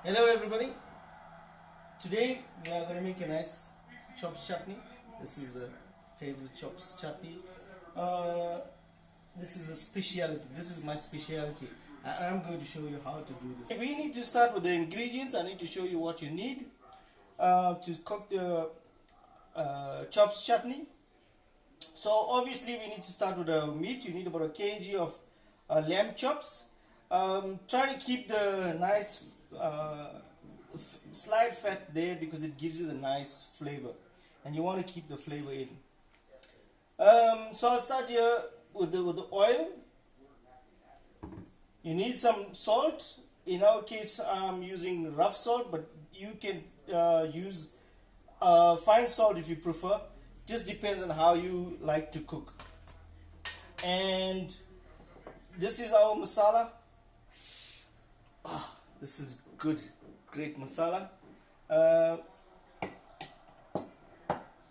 Hello everybody. Today we are going to make a nice chopped chutney. This is the favorite chopped chutney. This is a specialty. This is my specialty. I'm going to show you how to do this. We need to start with the ingredients. I need to show you what you need to cook the chopped chutney. So obviously we need to start with the meat. You need about a kg of lamb chops. Try to keep the nice slight fat there because it gives you the nice flavor, and you want to keep the flavor in. So I'll start here with the oil. You need some salt. In our case, I'm using rough salt, but you can use fine salt if you prefer. Just depends on how you like to cook. And this is our masala. This is good, great masala.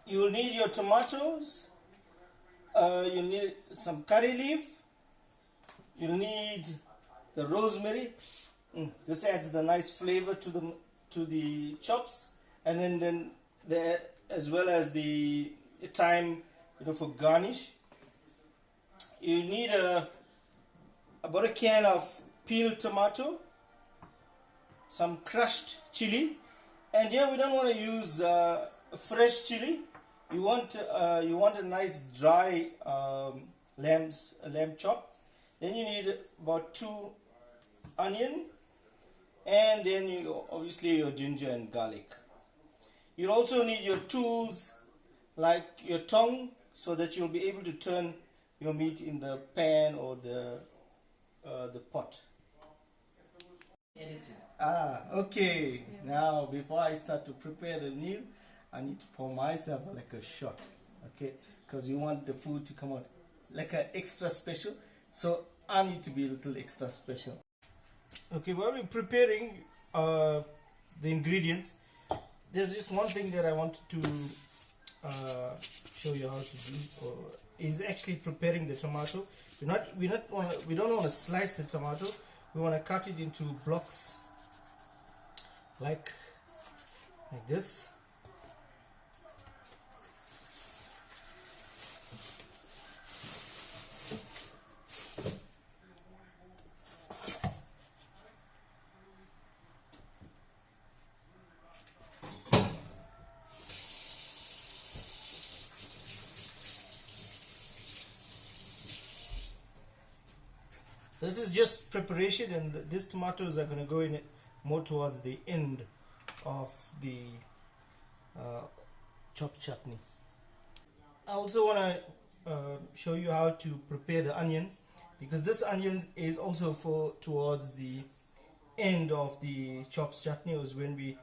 You'll need your tomatoes. You'll need some curry leaf. You'll need the rosemary. This adds the nice flavor to the chops, and then the as well as the thyme, for garnish. You need about a can of peeled tomato, some crushed chili, and here we don't want to use fresh chili. You want a nice dry lamb chop. Then you need about 2 onion, and then you obviously your ginger and garlic. You also need your tools like your tongue, so that you'll be able to turn your meat in the pan or the pot. Okay. Now, before I start to prepare the meal, I need to pour myself like a shot. Okay, because you want the food to come out like an extra special. So I need to be a little extra special. Okay, while we're preparing the ingredients, there's just one thing that I wanted to show you how to do, or is actually preparing the tomato. We don't want to slice the tomato. We want to cut it into blocks like this. This is just preparation, and these tomatoes are going to go in more towards the end of the chopped chutney. I also want to show you how to prepare the onion, because this onion is also towards the end of the chopped chutney, is when we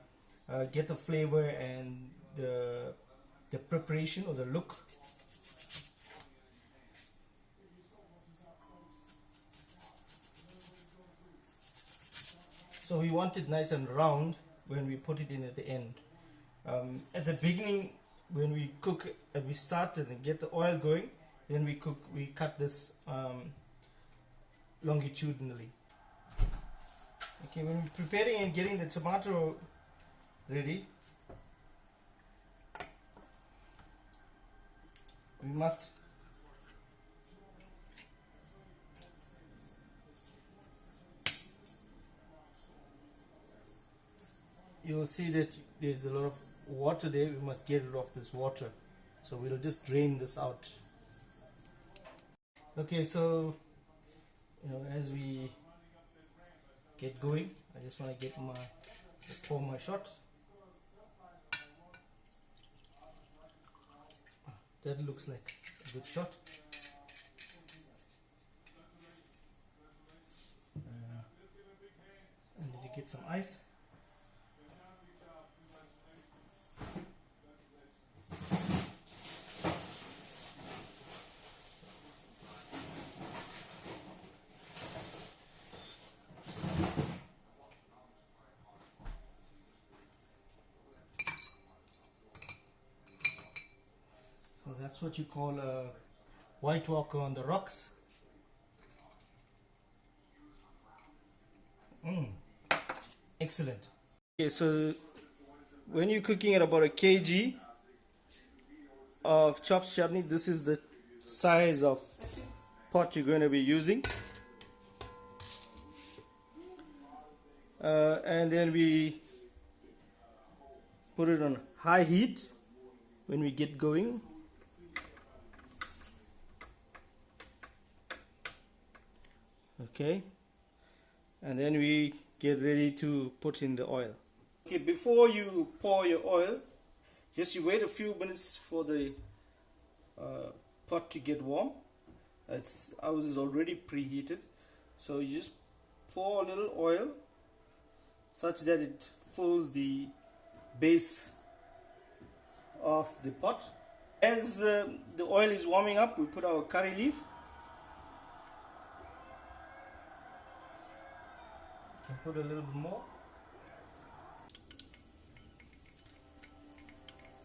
get the flavor and the preparation or the look. So we want it nice and round when we put it in at the end. At the beginning, when we cook, we start and get the oil going, then we cut this longitudinally. Okay, when we're preparing and getting the tomato ready, we must you will see that there's a lot of water there. We must get rid of this water, so we'll just drain this out. Okay, so as we get going, I just want to pour my shot. That looks like a good shot. And then you get some ice. That's what you call a white walker on the rocks. Excellent. Okay, so when you're cooking at about a kg of chopped chutney, this is the size of pot you're going to be using. And then we put it on high heat when we get going. Okay, and then we get ready to put in the oil. Okay, before you pour your oil, just you wait a few minutes for the pot to get warm. Ours is already preheated, so you just pour a little oil such that it fills the base of the pot. As the oil is warming up, we put our curry leaf. You can put a little bit more,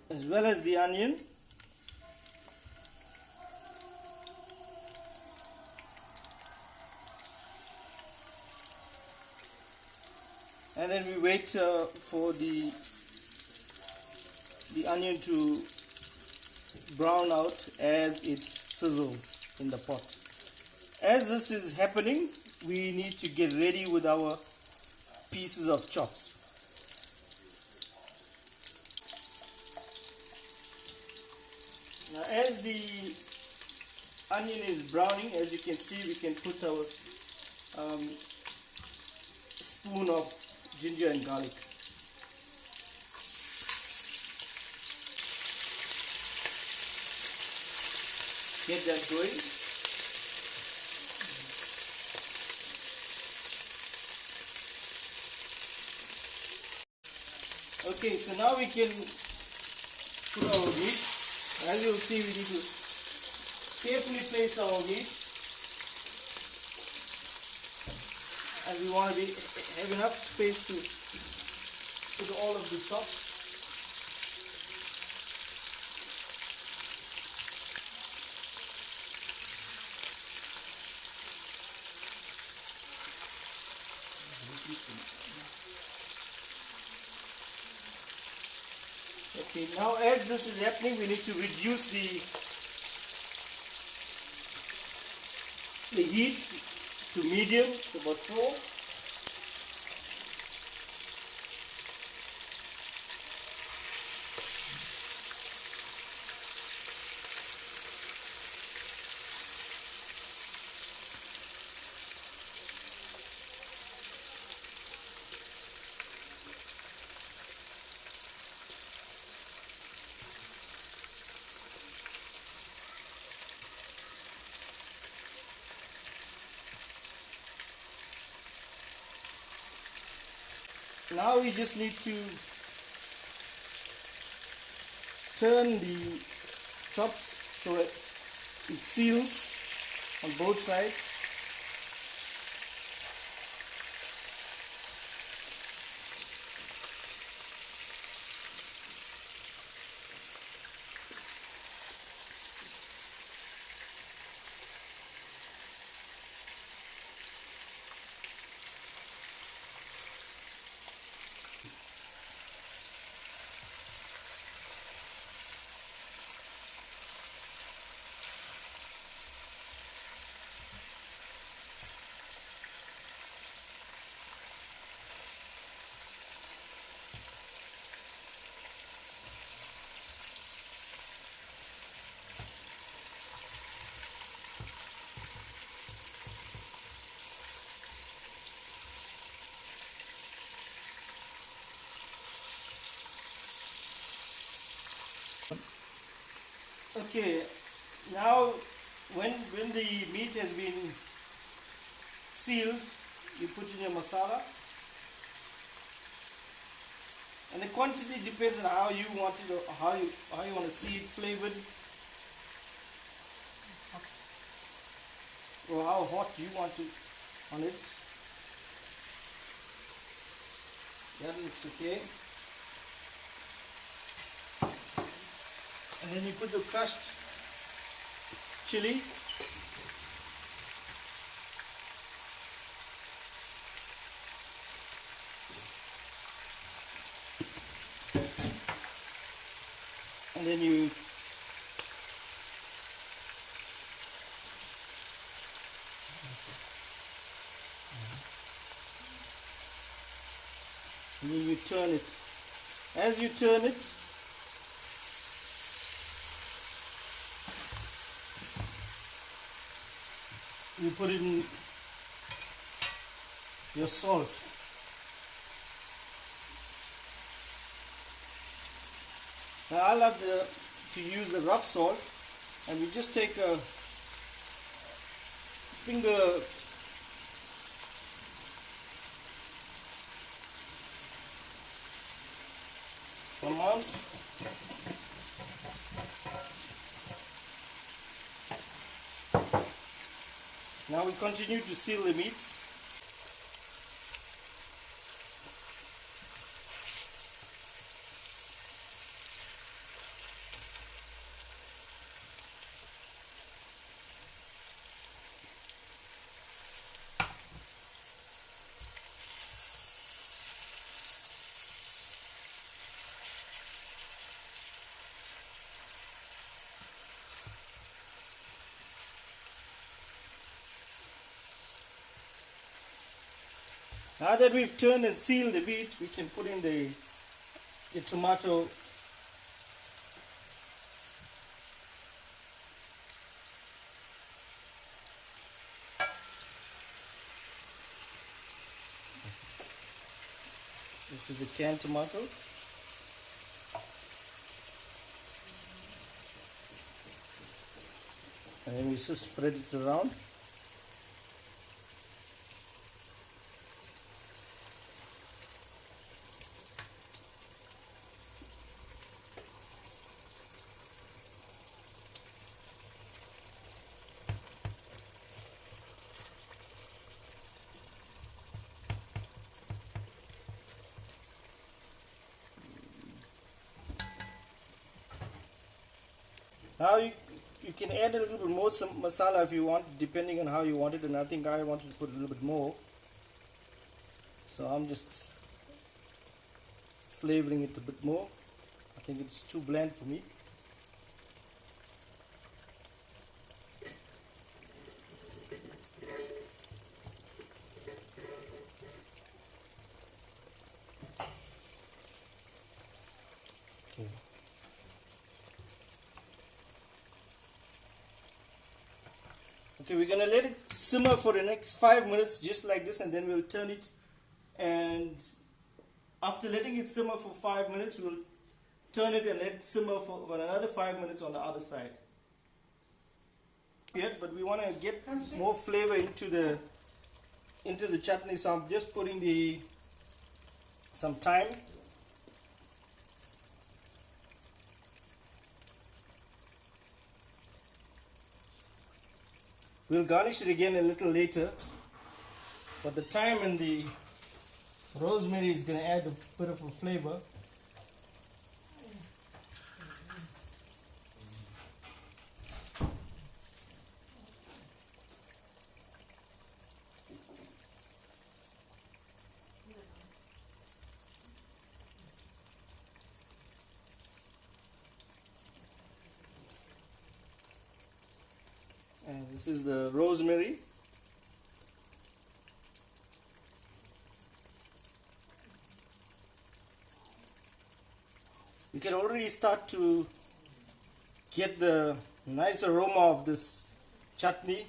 as well as the onion. And then we wait for the onion to brown out as it sizzles in the pot. As this is happening, we need to get ready with our pieces of chops. Now as the onion is browning, as you can see, we can put our spoon of ginger and garlic. Get that going. Okay, so now we can put our meat. As you'll see, we need to carefully place our meat, and we want to have enough space to put all of the chops. Okay, now as this is happening, we need to reduce the heat to medium, to about 4. Now we just need to turn the chops so it seals on both sides. Okay, now when the meat has been sealed, you put in your masala, and the quantity depends on how you want it, or how you want to see it flavored, or how hot you want to on it. That looks okay. And then you put the crushed chili. And then you turn it. As you turn it, you put in your salt. Now I love to use the rough salt, and we just take a finger amount. Now we continue to seal the meat. Now that we've turned and sealed the meat, we can put in the tomato. This is the canned tomato. And then we just spread it around. Now you can add a little bit more some masala if you want, depending on how you want it, and I think I wanted to put a little bit more. So I'm just flavoring it a bit more. I think it's too bland for me. Okay. Okay, we're going to let it simmer for the next 5 minutes just like this, and then we'll turn it, and after letting it simmer for 5 minutes we'll turn it and let it simmer for another 5 minutes on the other side. But we want to get more flavor into the chutney, so I'm just putting some thyme. We'll garnish it again a little later, but the thyme and the rosemary is going to add a bit of a flavor. And this is the rosemary. You can already start to get the nice aroma of this chutney.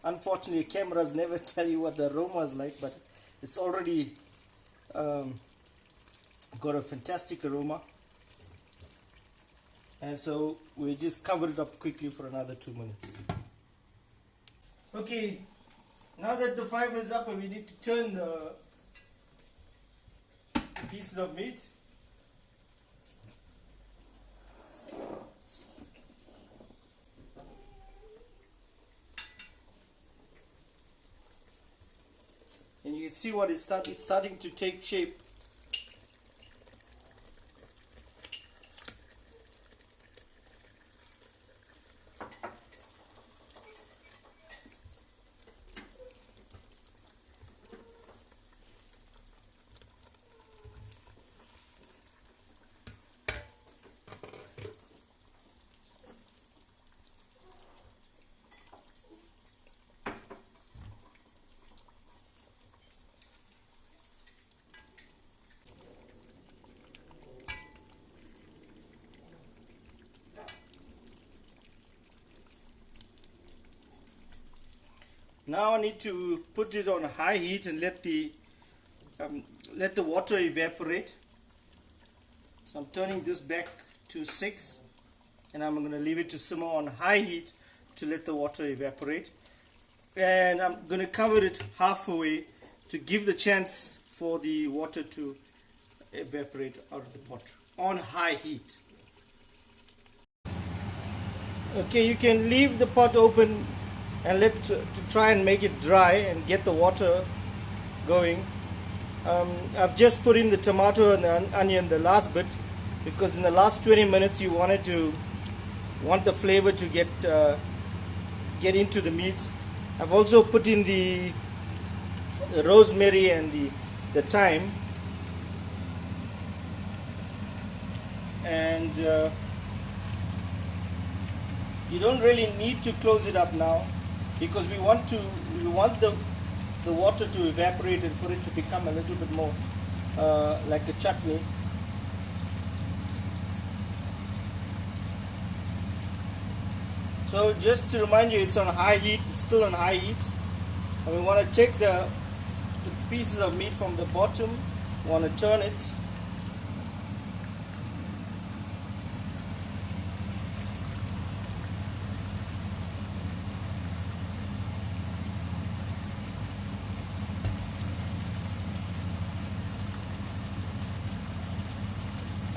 Unfortunately, cameras never tell you what the aroma is like, but it's already got a fantastic aroma. And so we just cover it up quickly for another 2 minutes. Okay, now that the 5 minutes up, we need to turn the pieces of meat. And you can see what it's starting to take shape. Now I need to put it on high heat and let the water evaporate. So I'm turning this back to 6, and I'm going to leave it to simmer on high heat to let the water evaporate. And I'm going to cover it halfway to give the chance for the water to evaporate out of the pot on high heat. Okay, you can leave the pot open and to try and make it dry and get the water going. I've just put in the tomato and the onion, the last bit, because in the last 20 minutes you want the flavor to get into the meat. I've also put in the rosemary and the thyme, and you don't really need to close it up now, because we want the water to evaporate and for it to become a little bit more like a chutney. So just to remind you, it's on high heat. It's still on high heat, and we want to take the pieces of meat from the bottom. We want to turn it.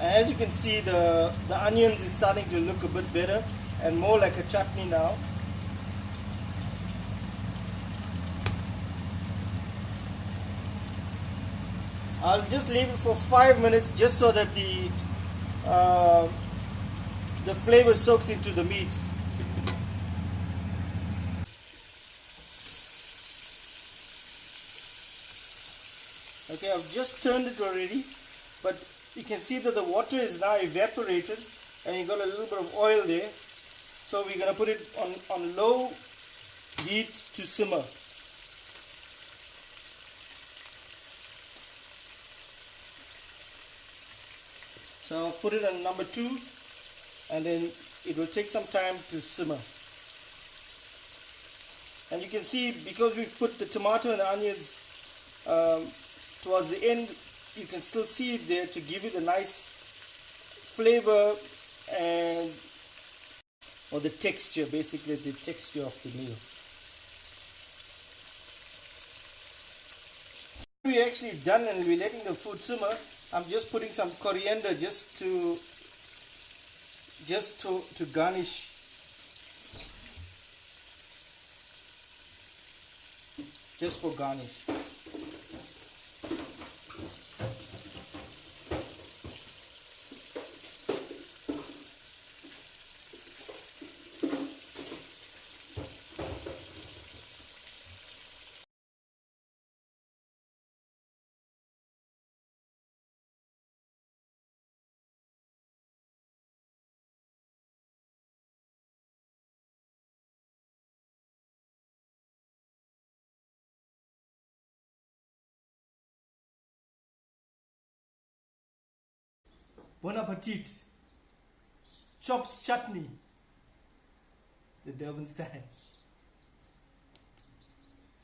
And as you can see, the onions is starting to look a bit better and more like a chutney now. I'll just leave it for 5 minutes just so that the flavor soaks into the meat. Okay, I've just turned it already, but you can see that the water is now evaporated and you got a little bit of oil there. So we're going to put it on low heat to simmer. So I'll put it on number 2, and then it will take some time to simmer. And you can see, because we've put the tomato and the onions towards the end, you can still see it there to give it a nice flavor or the texture, basically the texture of the meal. We're actually done and we're letting the food simmer. I'm just putting some coriander just to garnish. Just for garnish. Bon appetit. Chops chutney. The Durban style.